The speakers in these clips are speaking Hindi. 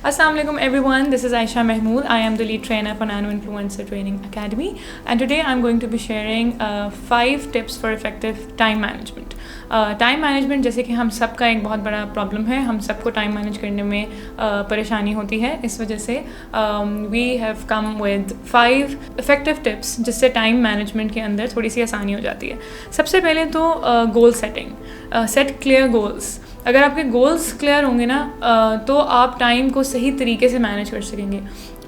Assalamu alaikum everyone, this is Aisha Mahmood. I am the lead trainer for Nano Influencer Training Academy, and today I'm going to be sharing 5 tips for effective time management. Time management जैसे कि हम सब का एक बहुत बड़ा प्रॉब्लम है, हम सबको टाइम मैनेज करने में परेशानी होती है। इस वजह से we have come with 5 effective tips जिससे टाइम मैनेजमेंट के अंदर थोड़ी सी आसानी हो जाती है। सबसे पहले तो goal setting, set clear goals. अगर आपके गोल्स क्लियर होंगे ना तो आप टाइम को सही तरीके से मैनेज कर सकेंगे।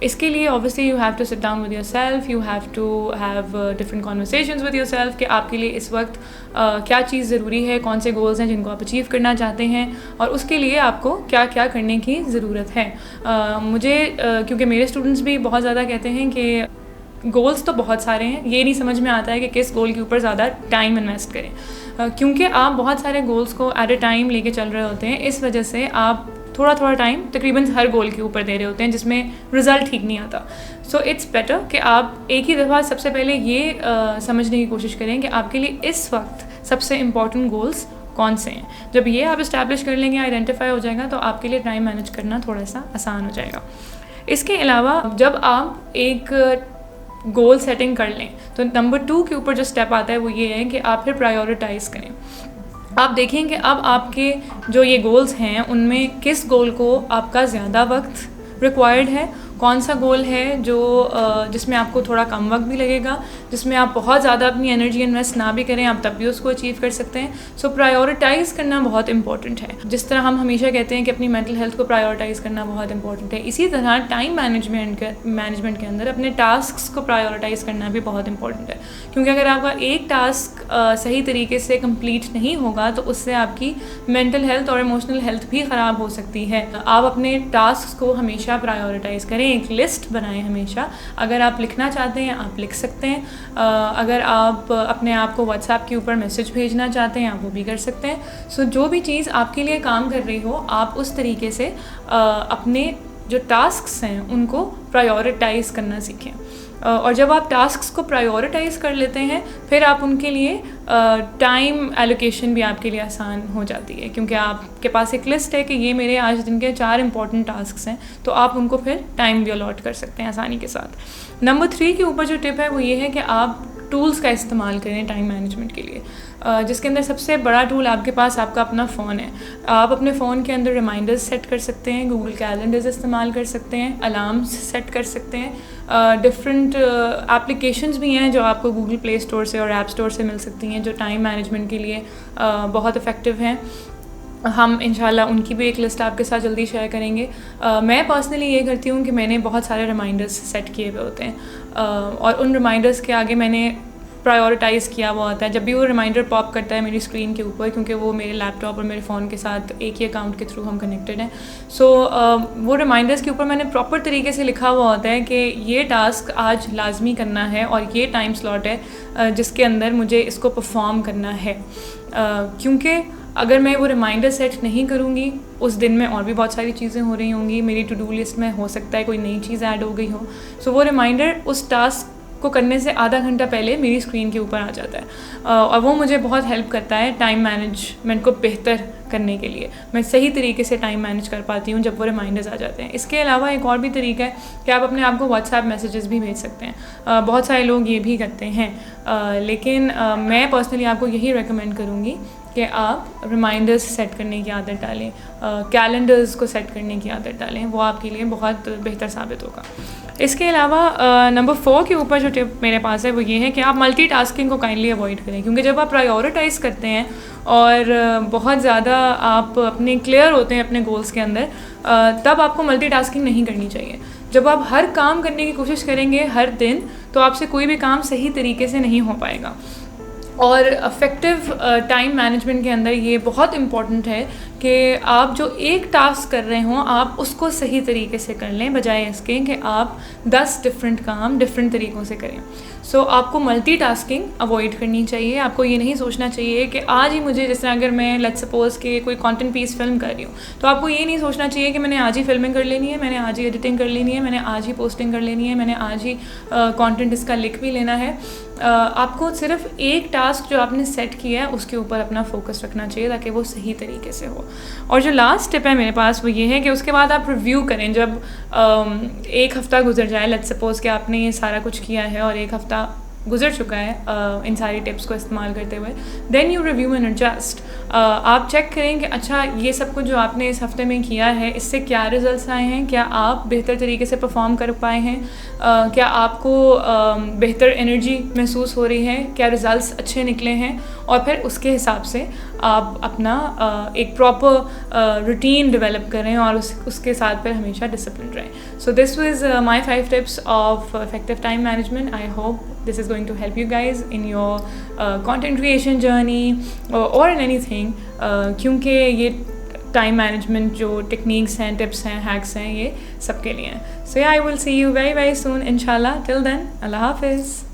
इसके लिए obviously you have to sit down with yourself, you have to have different conversations with yourself कि आपके लिए इस वक्त क्या चीज़ ज़रूरी है, कौन से गोल्स हैं जिनको आप अचीव करना चाहते हैं और उसके लिए आपको क्या क्या करने की ज़रूरत है। मुझे क्योंकि मेरे स्टूडेंट्स भी बहुत ज़्यादा कहते हैं कि गोल्स तो बहुत सारे हैं, ये नहीं समझ में आता है कि किस गोल के ऊपर ज़्यादा टाइम इन्वेस्ट करें, क्योंकि आप बहुत सारे गोल्स को एट अ टाइम लेके चल रहे होते हैं। इस वजह से आप थोड़ा थोड़ा टाइम तकरीबन हर गोल के ऊपर दे रहे होते हैं जिसमें रिज़ल्ट ठीक नहीं आता। सो इट्स बेटर कि आप एक ही दफ़ा सबसे पहले ये समझने की कोशिश करें कि आपके लिए इस वक्त सबसे इम्पॉर्टेंट गोल्स कौन से हैं। जब ये आप इस्टेब्लिश कर लेंगे, आइडेंटिफाई हो जाएगा, तो आपके लिए टाइम मैनेज करना थोड़ा सा आसान हो जाएगा। इसके अलावा जब आप एक गोल सेटिंग कर लें तो नंबर 2 के ऊपर जो स्टेप आता है वो ये है कि आप फिर प्रायोरिटाइज़ करें। आप देखें कि अब आपके जो ये गोल्स हैं उनमें किस गोल को आपका ज़्यादा वक्त रिक्वायर्ड है, कौन सा गोल है जो जिसमें आपको थोड़ा कम वक्त भी लगेगा, जिसमें आप बहुत ज़्यादा अपनी एनर्जी इन्वेस्ट ना भी करें, आप तब भी उसको अचीव कर सकते हैं। सो प्रायोरिटाइज़ करना बहुत इंपॉर्टेंट है। जिस तरह हम हमेशा कहते हैं कि अपनी मेंटल हेल्थ को प्रायोरिटाइज़ करना बहुत इंपॉर्टेंट है, इसी तरह टाइम मैनेजमेंट के अंदर अपने टास्क्स को प्रायोरिटाइज़ करना भी बहुत इंपॉर्टेंट है। क्योंकि अगर आपका एक टास्क सही तरीके से कंप्लीट नहीं होगा तो उससे आपकी मेंटल हेल्थ और इमोशनल हेल्थ भी ख़राब हो सकती है। आप अपने टास्क को हमेशा प्रायोरिटाइज़ करें, एक लिस्ट बनाएं हमेशा। अगर आप लिखना चाहते हैं आप लिख सकते हैं, अगर आप अपने आप को व्हाट्सएप के ऊपर मैसेज भेजना चाहते हैं आप वो भी कर सकते हैं। सो जो भी चीज़ आपके लिए काम कर रही हो आप उस तरीके से अपने जो टास्क्स हैं उनको प्रायोरिटाइज़ करना सीखें। और जब आप टास्क्स को प्रायोरिटाइज़ कर लेते हैं फिर आप उनके लिए टाइम एलोकेशन भी आपके लिए आसान हो जाती है, क्योंकि आपके पास एक लिस्ट है कि ये मेरे आज दिन के 4 इंपॉर्टेंट टास्क्स हैं, तो आप उनको फिर टाइम भी अलॉट कर सकते हैं आसानी के साथ। नंबर 3 के ऊपर जो टिप है वो ये है कि आप टूल्स का इस्तेमाल करें टाइम मैनेजमेंट के लिए, जिसके अंदर सबसे बड़ा टूल आपके पास आपका अपना फ़ोन है। आप अपने फ़ोन के अंदर रिमाइंडर्स सेट कर सकते हैं, गूगल कैलेंडर्स इस्तेमाल कर सकते हैं, अलार्म्स सेट कर सकते हैं। डिफरेंट एप्लीकेशंस भी हैं जो आपको गूगल प्ले स्टोर से और ऐप स्टोर से मिल सकती हैं जो टाइम मैनेजमेंट के लिए बहुत इफ़ेक्टिव हैं। हम इंशाल्लाह उनकी भी एक लिस्ट आपके साथ जल्दी शेयर करेंगे। मैं पर्सनली ये करती हूँ कि मैंने बहुत सारे रिमाइंडर्स सेट किए हुए होते हैं और उन रिमाइंडर्स के आगे मैंने प्रायोरिटाइज़ किया हुआ होता है। जब भी वो रिमाइंडर पॉप करता है मेरी स्क्रीन के ऊपर, क्योंकि वो मेरे लैपटॉप और मेरे फ़ोन के साथ एक ही अकाउंट के थ्रू हम कनेक्टेड हैं, सो वो रिमाइंडर्स के ऊपर मैंने प्रॉपर तरीके से लिखा हुआ होता है कि ये टास्क आज लाजमी करना है और ये टाइम स्लॉट है जिसके अंदर मुझे इसको परफॉर्म करना है। क्योंकि अगर मैं वो रिमाइंडर सेट नहीं करूँगी उस दिन में और भी बहुत सारी चीज़ें हो रही होंगी, मेरी टू डू लिस्ट में हो सकता है कोई नई चीज़ ऐड हो गई हो, सो वो रिमाइंडर उस टास्क को करने से आधा घंटा पहले मेरी स्क्रीन के ऊपर आ जाता है और वो मुझे बहुत हेल्प करता है टाइम मैनेजमेंट को बेहतर करने के लिए। मैं सही तरीके से टाइम मैनेज कर पाती हूँ जब वो रिमाइंडर्स आ जाते हैं। इसके अलावा एक और भी तरीका है कि आप अपने आप को व्हाट्सएप मैसेजेस भी भेज सकते हैं। बहुत सारे लोग ये भी करते हैं, लेकिन मैं पर्सनली आपको यही रेकमेंड करूँगी कि आप रिमाइंडर्स सेट करने की आदत डालें, कैलेंडर्स को सेट करने की आदत डालें, वो आपके लिए बहुत बेहतर साबित होगा। इसके अलावा नंबर 4 के ऊपर जो टिप मेरे पास है वो ये है कि आप मल्टीटास्किंग को काइंडली अवॉइड करें, क्योंकि जब आप प्रायोरिटाइज़ करते हैं और बहुत ज़्यादा आप अपने क्लियर होते हैं अपने गोल्स के अंदर, तब आपको मल्टीटास्किंग नहीं करनी चाहिए। जब आप हर काम करने की कोशिश करेंगे हर दिन तो आपसे कोई भी काम सही तरीके से नहीं हो पाएगा। और इफ़ेक्टिव टाइम मैनेजमेंट के अंदर ये बहुत इम्पॉर्टेंट है कि आप जो एक टास्क कर रहे हों आप उसको सही तरीके से कर लें, बजाय इसके कि आप 10 डिफरेंट काम डिफरेंट तरीक़ों से करें। सो आपको मल्टीटास्किंग अवॉइड करनी चाहिए। आपको ये नहीं सोचना चाहिए कि आज ही मुझे, जैसे अगर मैं लेट्स सपोज़ कि कोई कंटेंट पीस फिल्म कर रही हूँ तो आपको ये नहीं सोचना चाहिए कि मैंने आज ही फिल्मिंग कर लेनी है, मैंने आज ही एडिटिंग कर लेनी है, मैंने आज ही पोस्टिंग कर लेनी है, मैंने आज ही कंटेंट इसका लिख भी लेना है। आपको सिर्फ एक टास्क जो आपने सेट किया है उसके ऊपर अपना फोकस रखना चाहिए ताकि वो सही तरीके से हो। और जो लास्ट टिप है मेरे पास वो ये है कि उसके बाद आप रिव्यू करें। जब एक हफ़्ता गुजर जाए, लेट्स सपोज़ कि आपने ये सारा कुछ किया है और एक हफ़्ता गुजर चुका है इन सारी टिप्स को इस्तेमाल करते हुए, then you review and adjust. आप चेक करें कि अच्छा ये सब कुछ जो आपने इस हफ्ते में किया है इससे क्या रिजल्ट्स आए हैं, क्या आप बेहतर तरीके से परफॉर्म कर पाए हैं, क्या आपको बेहतर एनर्जी महसूस हो रही है, क्या रिजल्ट्स अच्छे निकले हैं, और फिर उसके हिसाब से आप अपना एक प्रॉपर रूटीन डेवलप करें और उसके साथ फिर हमेशा डिसिप्लिन रहें। So this was my 5 tips of effective time management. I hope this is going to help you guys in your content creation journey or in anything, क्योंकि ये टाइम मैनेजमेंट जो टेक्निक्स हैं, टिप्स हैं, हैक्स हैं, ये सबके लिए हैं। So I will see you very very soon इंशाल्लाह। टिल देन, अल्लाह हाफिज़।